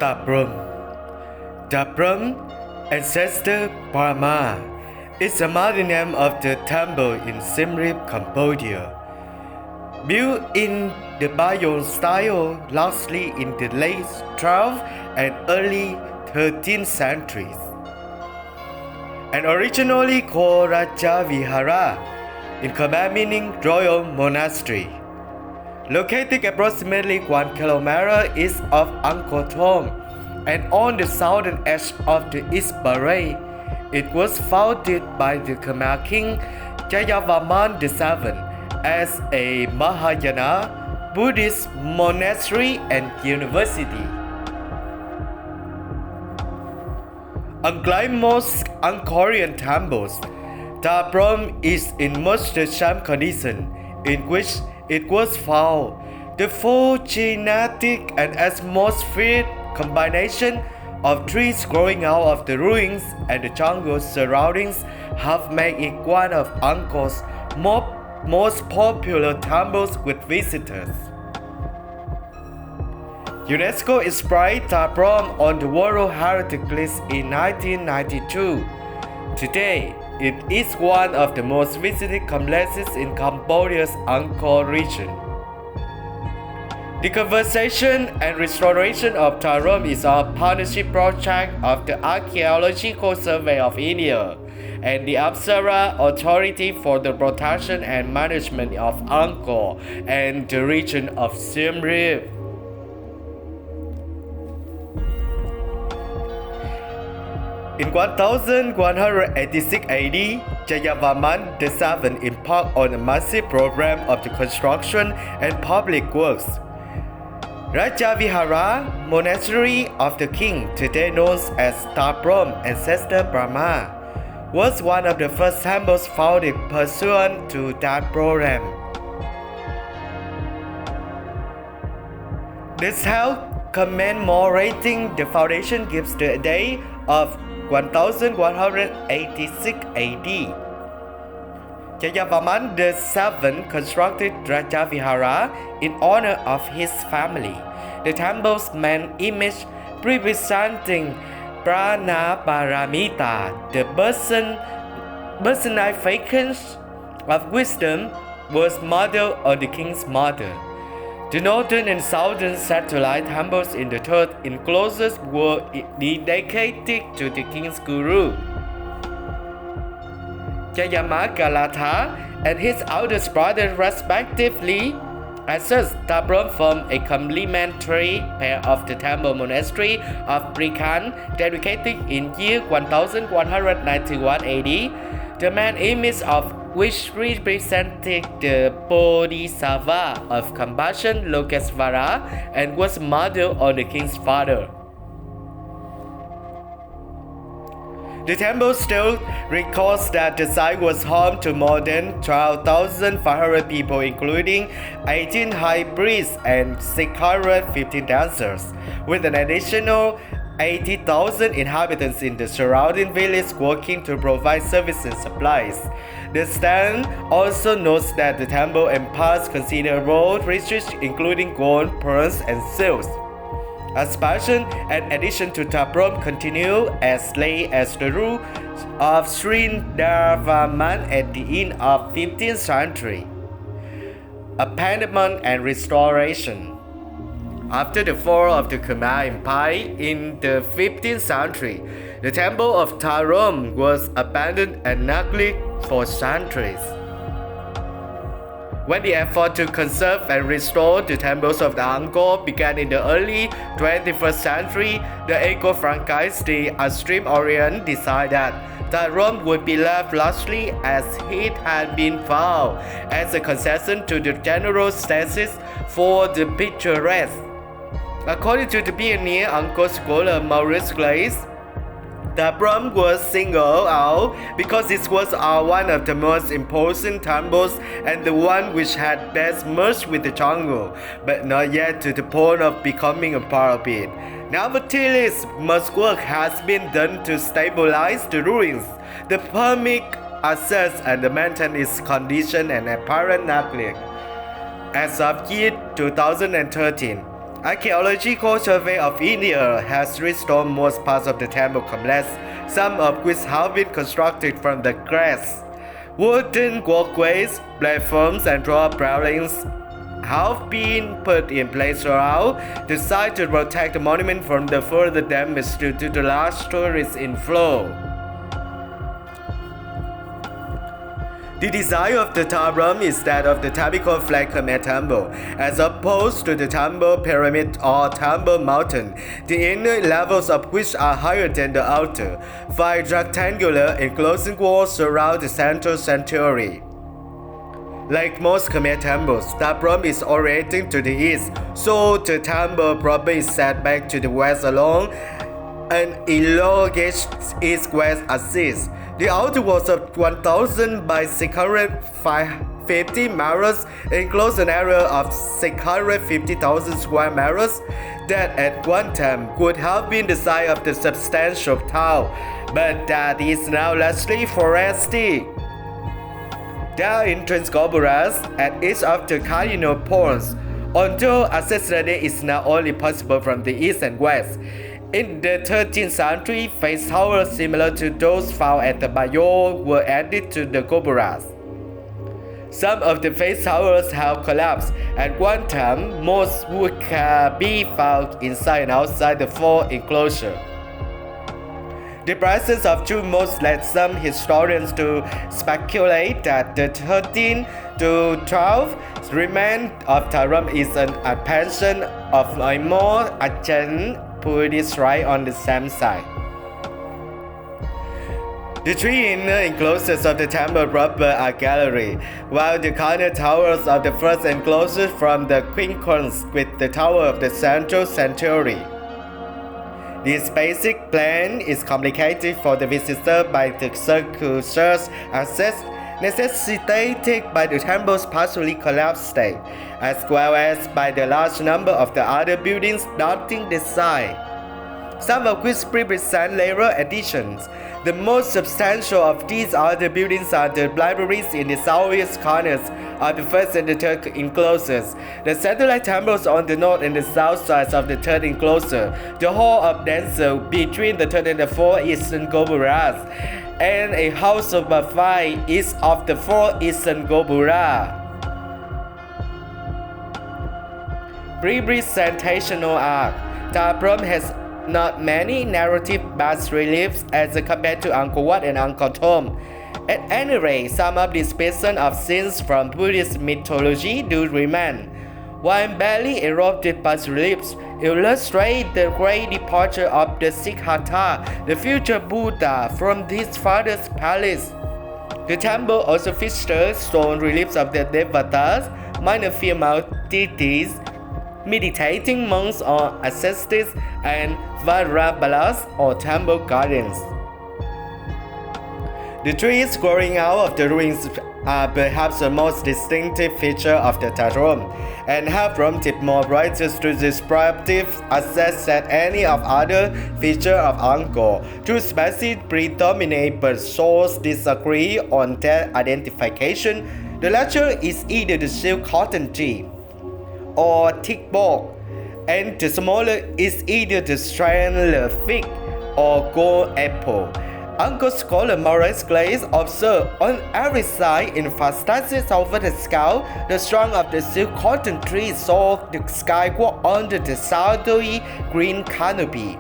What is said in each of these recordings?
The Prohm, ancestor Brahma, is the mother name of the temple in Siem Reap, Cambodia. Built in the Bayon style largely in the late 12th and early 13th centuries, and originally called Raja Vihara, in Khmer meaning royal monastery. Located approximately 1 kilometer east of Angkor Thom and on the southern edge of the East Baray, it was founded by the Khmer king Jayavarman VII as a Mahayana Buddhist monastery and university. Unlike most Angkorian temples, the Prohm is in much the same condition in which it was found. The full genetic and atmospheric combination of trees growing out of the ruins and the jungle surroundings have made it one of Angkor's most popular temples with visitors. UNESCO inscribed the Prohm on the World Heritage List in 1992. Today, it is one of the most visited complexes in Cambodia's Angkor region. The conservation and restoration of Prohm is a partnership project of the Archaeological Survey of India and the Apsara Authority for the Protection and Management of Angkor and the region of Siem Reap. In 1186 AD, Jayavarman VII embarked on a massive program of the construction and public works. Raja Vihara, monastery of the king, today known as the Prohm, ancestor Brahma, was one of the first temples founded pursuant to that program. This held commemorating the foundation gives the date of 1186 AD. Jayavarman VII constructed Raja Vihara in honor of his family. The temple's main image representing Pranaparamita, the personification of wisdom, was modeled on the king's mother. The northern and southern satellite temples in the third enclosures were dedicated to the king's guru, Jayamagalata, and his eldest brother respectively. As such, the Prohm formed a complementary pair of the temple monastery of Brikan, dedicated in year 1191 AD, the main image of which represented the Bodhisattva of compassion, Lokesvara, and was modeled on the king's father. The temple still records that the site was home to more than 12,500 people, including 18 high priests and 615 dancers, with an additional 80,000 inhabitants in the surrounding village working to provide services and supplies. The stand also notes that the temple imparts considerable riches, including gold, pearls, and silks. Expansion and addition to the Prohm continued as late as the rule of Srindavarman at the end of 15th century. Abandonment and restoration. After the fall of the Khmer Empire in the 15th century, the temple of Prohm was abandoned and neglected for centuries. When the effort to conserve and restore the temples of the Angkor began in the early 21st century, the eco-franchise, the Extreme Orient, decided that Prohm would be left largely as it had been found, as a concession to the general status for the picturesque. According to the pioneer Angkor scholar Maurice Glaze, the Prohm was singled out because it was one of the most imposing temples and the one which had best merged with the jungle, but not yet to the point of becoming a part of it. Nevertheless, much work has been done to stabilize the ruins, the permit access, and maintain its condition and apparent neglect. As of year 2013, Archaeological survey of India has restored most parts of the temple complex, some of which have been constructed from the grass. Wooden walkways, platforms, and drop railings have been put in place throughout the site to protect the monument from the further damage due to the large tourist inflow. The design of the Prohm is that of the typical flat Khmer temple, as opposed to the temple pyramid or temple mountain, the inner levels of which are higher than the outer. 5 rectangular enclosing walls surround the central sanctuary. Like most Khmer temples, the Prohm is oriented to the east, so the temple proper is set back to the west along an elongated east-west axis. The outer walls of 1,000 by 650 miles enclose an area of 650,000 square miles that at one time could have been the site of the substantial town, but that is now largely forested. There are entrance gopuras at each of the cardinal points, although accessibility is now only possible from the east and west. In the 13th century, face towers similar to those found at the Bayo were added to the gopuras. Some of the face towers have collapsed. At one time, most would be found inside and outside the fort enclosure. The presence of two modes led some historians to speculate that the 13th to 12th remains of Prohm is an expansion of a more ancient Buddhist rite on the same side. The 3 inner enclosures of the temple proper are gallery, while the corner towers of the first enclosure form the quincunx with the tower of the central sanctuary. This basic plan is complicated for the visitor by the circular access necessitated by the temple's partially collapsed state, as well as by the large number of the other buildings dotting the site, some of which represent later additions. The most substantial of these other buildings are the libraries in the southeast corners of the first and the third enclosures, the satellite temples on the north and the south sides of the third enclosure, the hall of dancer between the third and the fourth eastern gopuras, and a house of buffet east of the fourth eastern gopura. Representational art. The Prohm has not many narrative bas-reliefs as compared to Angkor Wat and Angkor Thom. At any rate, some of the descriptions of scenes from Buddhist mythology do remain, while barely erupted bas-reliefs illustrate the great departure of the Siddhartha, the future Buddha, from his father's palace. The temple also features stone reliefs of the Devatas, minor female deities, meditating monks or ascetics, and Vajrapalas or temple gardens. The trees growing out of the ruins are perhaps the most distinctive feature of the Prohm, and have prompted more writers to descriptive assess that any of other features of Angkor. Two species predominate, but sources disagree on their identification. The latter is either the silk cotton tree or thitpok, and the smaller is either the strangler fig or gold apple. Angkor scholar Maurice Glaze observed on every side in fastnesses over the sky, the trunk of the silk cotton tree saw the skywalk under the shadowy green canopy,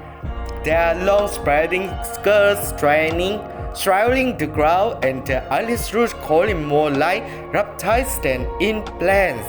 their long spreading skirts shrouding the ground, and their eyeless roots calling more like reptiles than in plants.